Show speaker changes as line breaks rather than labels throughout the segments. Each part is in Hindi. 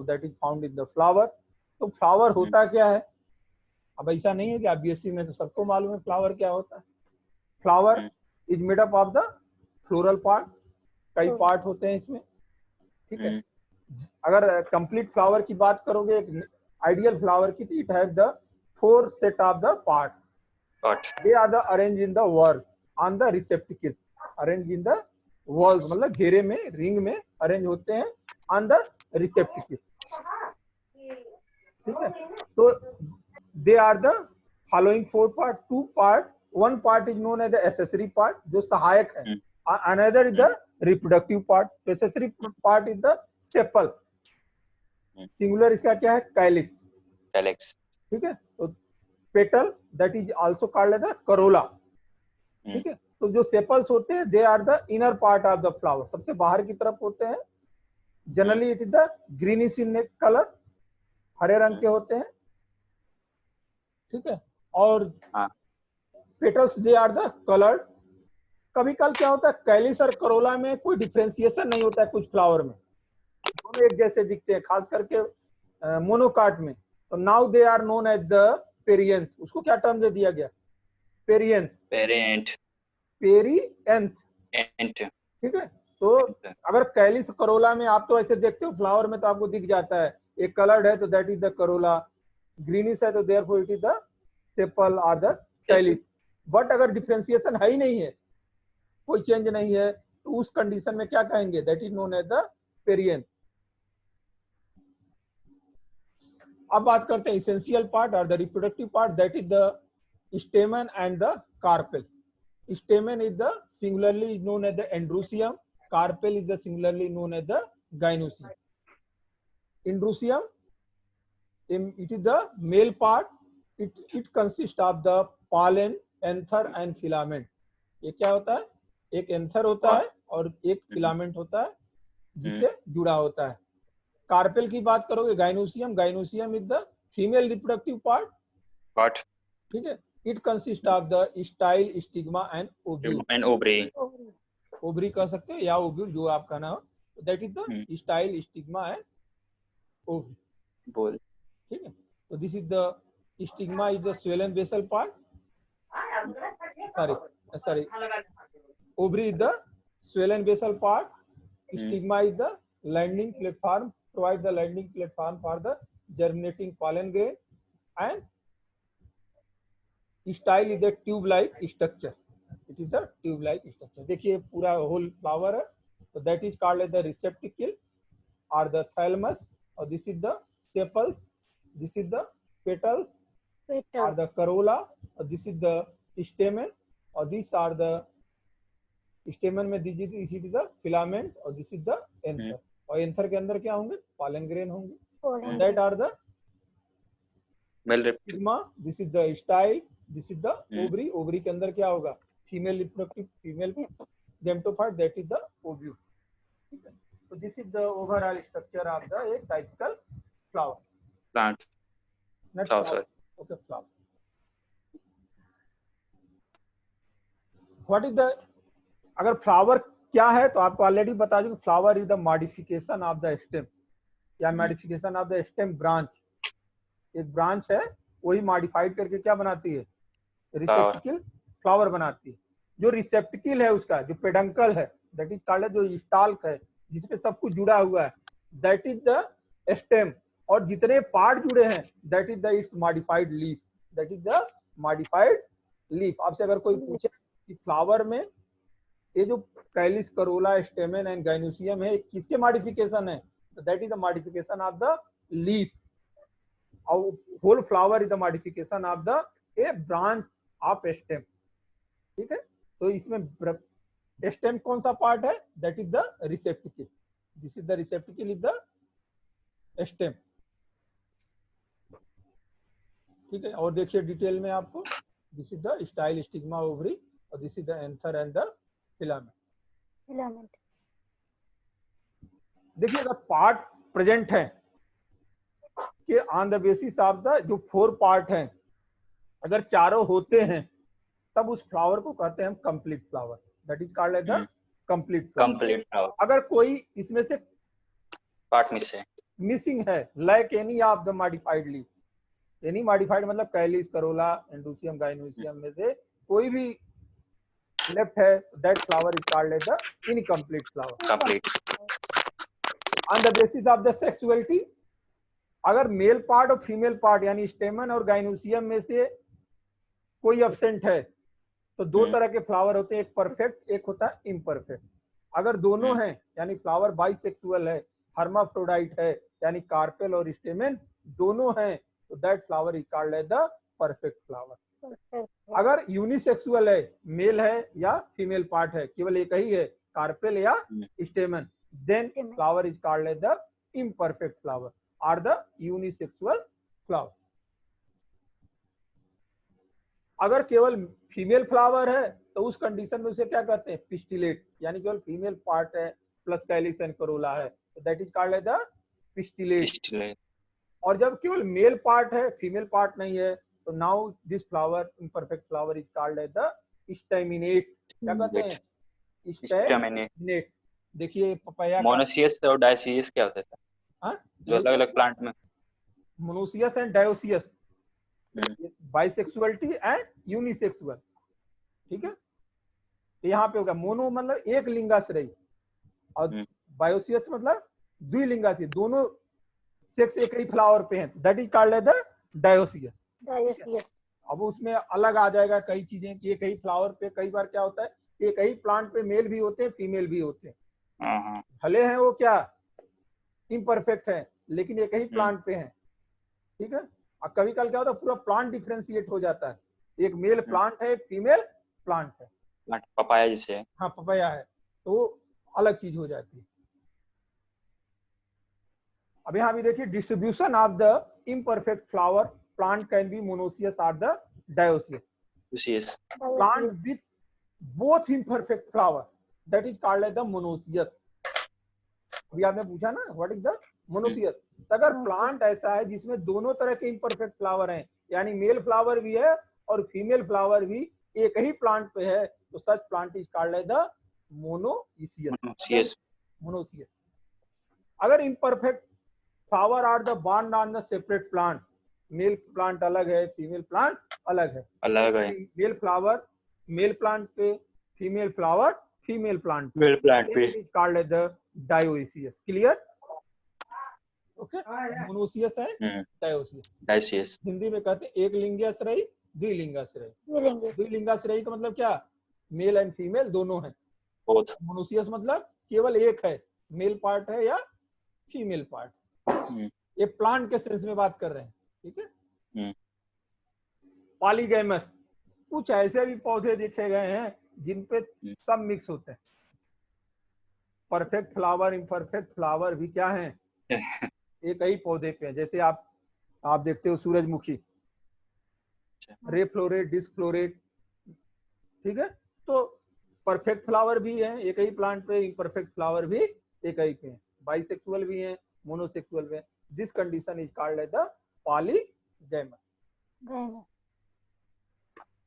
That is found in the flower. तो फ्लावर होता क्या है? अब ऐसा नहीं है कि आप बीएससी में तो सबको मालूम है फ्लावर क्या होता है। Flower is made up of the floral part, कई पार्ट होते हैं इसमें, ठीक है। अगर कंप्लीट फ्लावर की बात करोगे, आइडियल फ्लावर की, it have the 4 set of the part, they are the arrange in the whorl on the receptacle, arrange in the whorls मतलब घेरे में, रिंग में अरेंज होते हैं ऑन द रिसेप्टिकल, ठीक है। तो they are the following 4 part, 2 part, 1 part is known as the accessory part जो सहायक है, another is the reproductive part. Accessory part is the sepal, singular इसका क्या है? कैलिक्स,
कैलिक्स,
ठीक है। तो petal that is also called as the corolla, ठीक है। तो जो सेपल्स होते हैं they are the inner part of the flower, सबसे बाहर की तरफ होते हैं। Generally it is the greenish in colour, हरे रंग के होते हैं, ठीक है। और petals they are the coloured. कभी कल क्या होता है, कैलिस और करोला में कोई डिफरेंशिएशन नहीं होता है, कुछ फ्लावर में दोनों एक जैसे दिखते हैं, खास करके मोनोकाट में। तो now they are known as the perianth. उसको क्या टर्म दे दिया गया? पेरियंथ,
पेरेंट,
पेरियंथ, ठीक है। तो अगर कैलिस करोला में आप तो ऐसे देखते हो फ्लावर में तो आपको दिख जाता है, एक कलर्ड है तो that is the Corolla, greenish है तो therefore it is the sepal और द कैलिस। बट अगर डिफरेंशिएशन है ही नहीं है, कोई चेंज नहीं है, तो उस कंडीशन में क्या कहेंगे? That is known as the perianth. अब बात करते हैं इसेंशियल पार्ट और the reproductive part, that is the stamen and the carpel. Stamen is the singularly is known as the androsium, carpel is the singularly known as the gynosium. Androsium, it is the male part, it consists of the pollen, anther and filament. ये क्या होता है? एक एंथर होता है और एक फिलामेंट होता है जिससे जुड़ा होता है। कार्पेल की बात करोगे, gynoecium, gynoecium is the female reproductive part, ठीक है। It consist of the style, stigma and ovary, ovary कह सकते हो या ओव्यूल, जो आप कहना हो। That is the style, stigma and ovary, ठीक है। तो this is the stigma is the swollen basal part, sorry ovary is the swollen basal part, stigma is the landing platform, provide the landing platform for the germinating pollen grain, and style is the tube like structure, it is the tube like structure। देखिए पूरा होल फ्लावर है, तो that is called as the receptacle or the thalamus, और this is the sepals, this is the petals or the corolla, और this is the stamen, और these are the stamen में दिस इज द फिलामेंट, और दिस इज द एंथर, और एंथर के अंदर क्या होंगे? पॉलन ग्रेन होंगे। That are the stigma, this is the style, this is the ovary, ovary के अंदर क्या होगा? Female reproductive, female gametophyte, that is the ovule, ठीक है। तो this is the overall structure of the एक typical flower plant, not flower, okay, flower. What is the, अगर फ्लावर क्या है तो आपको ऑलरेडी बता दूं, flower is the modification of the stem या modification of the stem branch. एक ब्रांच है, वही मॉडिफाइड करके क्या बनाती है? रिसेप्टिकल, फ्लावर बनाती है। जो रिसेप्टिकल है उसका, जो पेडंकल है, दैट इज कॉल्ड, जो स्टाल्क है जिसपे सब कुछ जुड़ा हुआ है, दैट इज द स्टेम, और जितने पार्ट जुड़े हैं दैट इज द इस modified leaf, that is the modified leaf. आपसे अगर कोई पूछे कि फ्लावर में ये जो calyx, corolla, stamen and gynoecium है, किसके मॉडिफिकेशन है? तो that is the modification of the leaf, और whole flower is the modification of the a branch of stem, ठीक है। तो इसमें स्टेम कौन सा पार्ट है? That is the receptacle, this is the रिसेप्टिकल is the stem, ठीक है। और देखिए डिटेल में आपको, this is the style, stigma, ovary, और this is the anther and the filament. देखिए अगर पार्ट प्रेजेंट है कि on the basis of the जो 4 पार्ट हैं, अगर चारों होते हैं तब उस फ्लावर को कहते हैं हम complete flower, that is called as the complete flower. अगर कोई इसमें से
पार्ट मिस है,
मिसिंग है, lack any of the modified leaf, any modified मतलब कैलिस, करोला, एंड्रोसियम, गाइनोसियम में से कोई भी लेफ्ट है, that flower is called as the incomplete flower.
Complete.
On the basis of the sexuality, अगर मेल पार्ट और फीमेल पार्ट यानी स्टेमन और गाइनोसियम में से कोई एब्सेंट है तो दो तरह के फ्लावर होते हैं, एक परफेक्ट, एक होता है इम्परफेक्ट। अगर दोनों हैं यानी फ्लावर बाइसेक्सुअल है, हर्माफ्रोडाइट है यानी कार्पेल और स्टेमन दोनों हैं, तो that flower is called as the perfect flower. अगर यूनिसेक्सुअल है, मेल है या फीमेल पार्ट है, केवल एक ही है, कार्पेल या stamen, then flower is called as the imperfect flower और द यूनिसेक्सुअल फ्लावर। अगर केवल फीमेल फ्लावर है तो उस कंडीशन में उसे क्या कहते हैं, पिस्टिलेट, यानी केवल फीमेल पार्ट है प्लस कैलिक्स एंड करोला है, तो that is called as the pistillate. और जब केवल मेल पार्ट है, फीमेल पार्ट नहीं है, तो now this flower, imperfect flower, is called as the staminate. क्या कहते हैं, स्टेमिनेट। देखिए पपाया,
मोनोसियस और डायसियस क्या होता है सर?
हाँ,
जो अलग अलग प्लांट में,
monoecious and dioecious, bisexuality and unisexual, ठीक है। तो यहाँ पे होगा मोनो मतलब एक लिंगाश्रयी और बायोसियस मतलब द्विलिंगाश्रयी, दोनों सेक्स एक ही फ्लावर पे हैं, that is called as the dioecious. अब उसमें अलग आ जाएगा कई चीजें कि एक ही फ्लावर पे कई बार क्या होता है, एक ही प्लांट पे मेल भी होते हैं, फीमेल भी होते हैं, भले हैं वो क्या इम्परफेक्ट है लेकिन एक ही प्लांट पे हैं, ठीक है। और कभी कल क्या होता है, पूरा प्लांट डिफरेंशिएट हो जाता है, एक मेल प्लांट है, एक फीमेल प्लांट है,
पपाया जैसे,
हाँ पपाया है, तो अलग चीज हो जाती है। अब यहाँ भी देखिए, distribution of the imperfect flower, plant can be monoecious और the dioecious. Plant with both imperfect flower, that is called as the monoecious. अभी आपने पूछा ना व्हाट इज द मोनोसियस, अगर प्लांट ऐसा है जिसमें दोनों तरह के इम्परफेक्ट फ्लावर हैं, यानी मेल फ्लावर भी है और फीमेल फ्लावर भी एक ही प्लांट पे है, तो such plant is called as the monoecious. अगर इम्परफेक्ट फ्लावर आर द बॉन्ड on the separate plant, male plant अलग है, फीमेल प्लांट अलग है, मेल फ्लावर मेल प्लांट पे, फीमेल फ्लावर फीमेल प्लांट पे, is called as the dioecious. Clear? Okay, monoecious है, डायोसियस। हिंदी में कहते हैं एक लिंगाश्रयी, द्विलिंगाश्रयी। द्विलिंगाश्रयी का मतलब क्या, मेल एंड फीमेल दोनों हैं। मोनोसियस मतलब केवल एक है, मेल पार्ट है या फीमेल पार्ट। ये प्लांट के सेंस में बात कर रहे हैं, ठीक है। पॉलीगैमस, कुछ ऐसे भी पौधे देखे गए हैं जिनपे सब मिक्स होते हैं, परफेक्ट फ्लावर इम्परफेक्ट फ्लावर भी क्या है एक ही पौधे पे है। जैसे आप देखते हो सूरजमुखी, रेफ्लोरेट, डिस्फ्लोरेट, ठीक है। तो परफेक्ट फ्लावर भी है एक ही प्लांट पे, इम्परफेक्ट फ्लावर भी एक ही पे है, बाइसेक्सुअल भी है, मोनोसेक्सुअल भी है। This condition is called as the polygamous.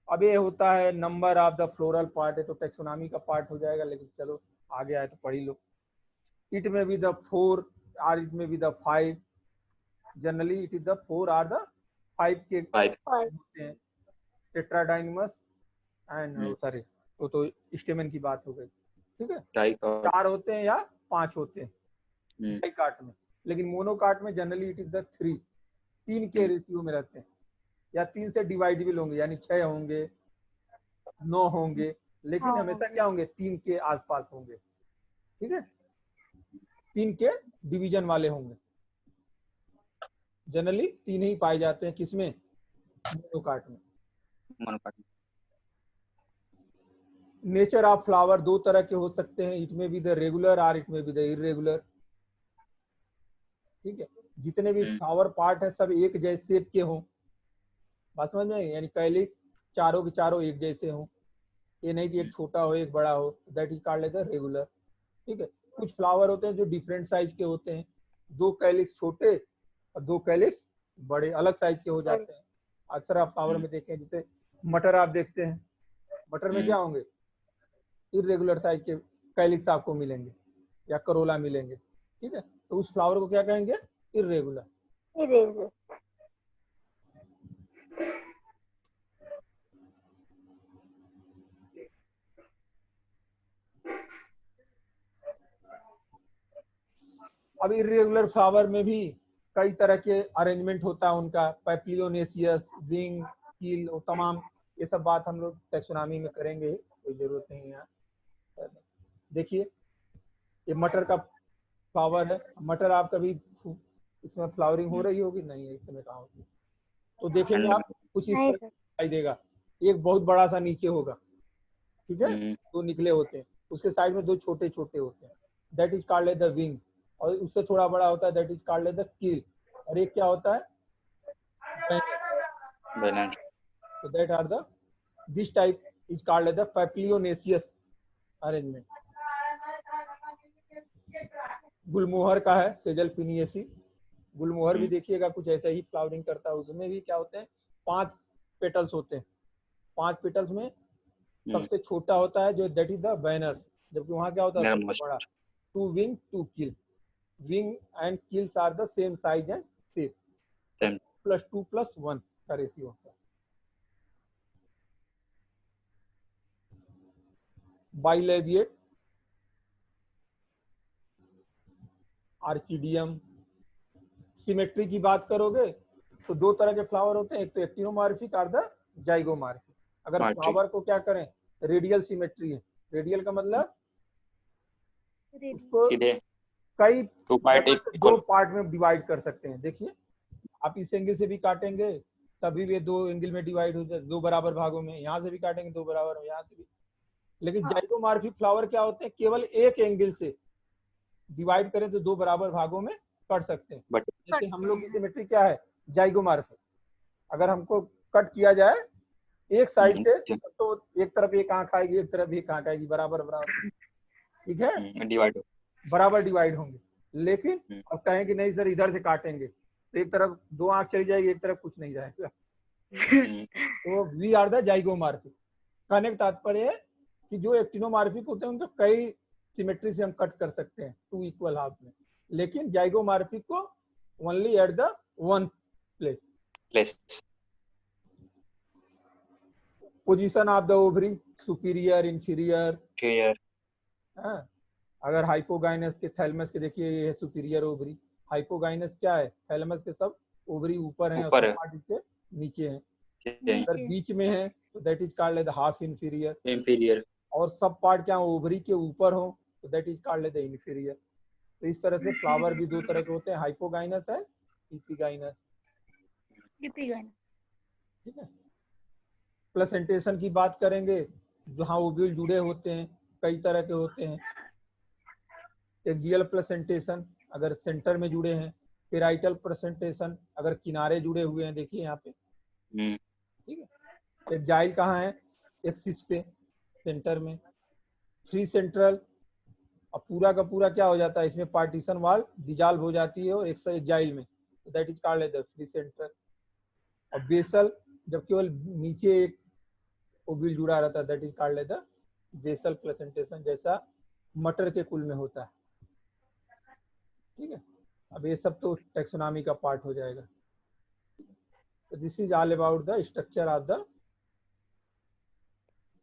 अब ये होता है number of the floral part, है तो टेक्सोनॉमी का पार्ट हो जाएगा, लेकिन चलो आगे आए तो पढ़ ही लो। इट में बी द 4 और इट में be the 5, generally it is the 4 और द 5 के होते हैं, टेट्राडाइनमस एंड सॉरी तो स्टेमन की बात हो गई, ठीक है। 4 होते हैं या 5 होते हैं डाइकाट में, लेकिन मोनोकाट में जनरली इट इज द 3 के रेशियो में रहते हैं, या 3 से डिवाइडेबल होंगे, यानी 6 होंगे, 9 होंगे, लेकिन हमेशा क्या होंगे 3 के आसपास होंगे, ठीक है। 3 के डिवीजन वाले होंगे, जनरली 3 ही पाए जाते हैं, किसमें, मोनोकाट में। नेचर ऑफ फ्लावर 2 तरह के हो सकते हैं, इट में बी द रेगुलर और इट में बी द इरेगुलर, ठीक है। जितने भी फ्लावर पार्ट है सब एक जैसे शेप के हों, बात समझ में, यानी कैलिक्स चारों के चारों एक जैसे हों, ये नहीं कि एक छोटा हो एक बड़ा हो, that is called as the regular, ठीक है। कुछ फ्लावर होते हैं जो डिफरेंट साइज के होते हैं, 2 कैलिक्स छोटे और 2 कैलिक्स बड़े, अलग साइज के हो जाते हैं। अक्सर आप फ्लावर में देखें, जैसे मटर आप देखते हैं, मटर में क्या होंगे, इरेगुलर साइज के कैलिक्स आपको मिलेंगे या करोला मिलेंगे, ठीक है। तो उस फ्लावर को क्या कहेंगे, irregular.
Irregular.
अब इरेगुलर फ्लावर में भी कई तरह के अरेंजमेंट होता है उनका, पैप्लियोनेसियस, विंग, कील, तमाम ये सब बात हम लोग टेक्सोनॉमी में करेंगे, कोई जरूरत नहीं है यहाँ। देखिए ये मटर का फ्लावर है। मटर आप कभी इसमें फ्लावरिंग हो रही होगी? नहीं है, इस समय कहाँ होती है। तो देखेंगे आप कुछ इस
नहीं
तरह
सर।
दिखाई देगा। एक बहुत बड़ा सा नीचे होगा, ठीक है, दो निकले होते हैं, उसके साइड में दो छोटे छोटे होते हैं, that is called the wing. और उससे थोड़ा बड़ा होता है, दैट इज कॉल्ड द कील। और एक क्या होता है?
Banner.
So that are the this type is called as the papilionaceous arrangement. गुलमोहर का है सेजल पिनियेसी। गुलमोहर भी देखिएगा कुछ ऐसा ही फ्लावरिंग करता है। उसमें भी क्या होते हैं? 5 पेटल्स होते हैं। 5 पेटल्स में सबसे छोटा होता है जो दैट इज द बैनर्स, जबकि वहां क्या होता है? सबसे बड़ा। 2 wing 2 keel. Wing and keels are the same size and shape, +2+1 का रेशियो होता है। बाइलेबिएट, आर्चिडियम। सिमेट्री की बात करोगे तो 2 तरह के फ्लावर होते हैं, एक तो एक्टिनोमॉर्फिक और द जाइगोमॉर्फिक। अगर फ्लावर को क्या करें? रेडियल सिमेट्री है। रेडियल का मतलब उसको कई 2 पार्ट में डिवाइड कर सकते हैं। देखिए आप इस एंगल से भी काटेंगे तभी वे 2 एंगल में डिवाइड हो जाए, 2 बराबर भागों में। यहाँ से भी काटेंगे 2 बराबर, यहाँ से भी। लेकिन जाइगोमॉर्फिक फ्लावर क्या होते हैं? केवल एक एंगल से डिवाइड करें तो 2 बराबर भागों में कट सकते हैं। जैसे हम लोग की सिमेट्री क्या है? जाइगोमॉर्फिक। अगर हमको कट किया जाए एक साइड से तो एक तरफ एक आंख आएगी, एक तरफ एक आंख आएगी, बराबर बराबर, ठीक है,
डिवाइड, बराबर
डिवाइड होंगे। लेकिन अब कहें कि नहीं सर इधर से काटेंगे तो एक तरफ 2 आंख चली जाएगी, एक तरफ कुछ नहीं जाएगा। तो वी आर द जाइगोमॉर्फिक। कहने का तात्पर्य है कि जो एक्टिनोमॉर्फिक होते हैं उनको कई सिमेट्री से हम कट कर सकते हैं 2 इक्वल हाफ में, लेकिन जाइगोमॉर्फिक को only at the 1 place. Position of the ovary, superior, inferior. अगर हाइपोगाइनस के, थैलेमस के, देखिए ये है सुपीरियर ओवरी। हाइपोगाइनस क्या है? थैलेमस के सब ओवरी ऊपर हैं और सब पार्ट इसके नीचे हैं। अगर बीच में है तो that is called the half inferior. और सब पार्ट क्या ओवरी के ऊपर हो तो that is called the inferior. तो इस तरह से फ्लावर भी 2 तरह के होते हैं, हाइपोगाइनस एंड एपिगाइनस। ठीक है। प्लेसेंटेशन की बात करेंगे, जहाँ ओव्यूल जुड़े होते हैं कई तरह के होते हैं। एक्सियल प्लेसेंटेशन अगर सेंटर में जुड़े हैं, पेराइटल प्लेसेंटेशन अगर किनारे जुड़े हुए हैं, देखिए यहाँ पे, ठीक है। एक्जाइल कहाँ है? एक्सिस पे, सेंटर में। फ्री सेंट्रल, अब पूरा का पूरा क्या हो जाता है? इसमें पार्टीशन वाल डिजॉल्व हो जाती है और एक्जाइल में, that is called the free central. और बेसल, जब केवल नीचे एक ओव्यूल जुड़ा रहता है, that is called the basal placentation, जैसा मटर के कुल में होता है। ठीक है। अब ये सब तो टेक्सोनॉमी का पार्ट हो जाएगा। तो this is all about the structure of the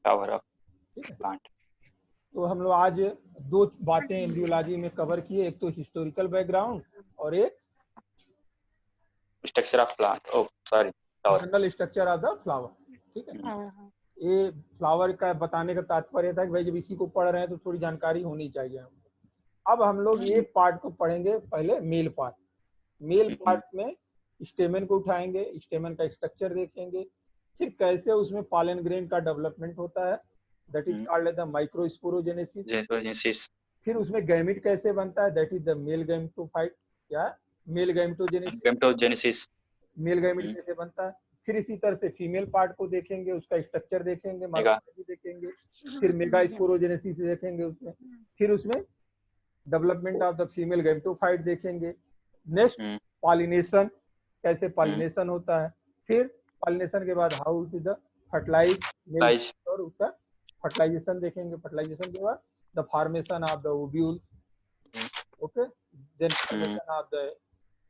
flower of
plant. तो हम लोग आज 2 बातें एम्ब्रियोलॉजी में कवर किए, एक तो हिस्टोरिकल बैकग्राउंड और एक
structure of plant, oh sorry,
general structure of the flower. ठीक है। ये फ्लावर का बताने का तात्पर्य था कि भाई जब इसी को पढ़ रहे हैं तो थोड़ी जानकारी होनी चाहिए। अब हम लोग एक पार्ट को पढ़ेंगे, पहले मेल पार्ट। मेल पार्ट में स्टेमन को उठाएंगे, स्टेमन का स्ट्रक्चर देखेंगे, फिर कैसे उसमें पॉलन ग्रेन का डेवलपमेंट होता है, that is called the microsporogenesis. फिर उसमें गैमिट कैसे बनता है, that is the male gametophyte या मेल गैमेटोजेनेसिस। मेल गैमिट कैसे बनता है। फिर इसी तरह से फीमेल पार्ट को देखेंगे, उसका स्ट्रक्चर देखेंगे, मॉर्फोलॉजी देखेंगे, फिर मेगास्पोरोजेनेसिस देखेंगे उसमें, फिर उसमें development of the female gametophyte देखेंगे। नेक्स्ट पॉलिनेशन, कैसे पॉलिनेशन होता है। फिर पॉलिनेशन के बाद हाउ टू द फर्टिलाइज और उसका फर्टिलाइजेशन देखेंगे। फर्टिलाइजेशन के बाद the formation of the ovule, okay, then formation of the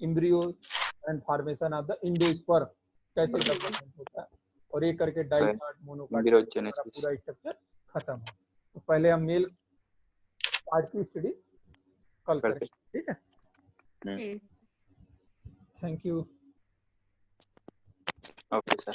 embryo and formation of the endosperm कैसे डेवलपमेंट होता है, और ये करके डाइकाट मोनोकाट
Embryogenesis.
पूरा स्ट्रक्चर खत्म हो। तो पहले हम मेल पार्ट की स्टडी कल करें, ठीक है। Thank you.
Okay, sir.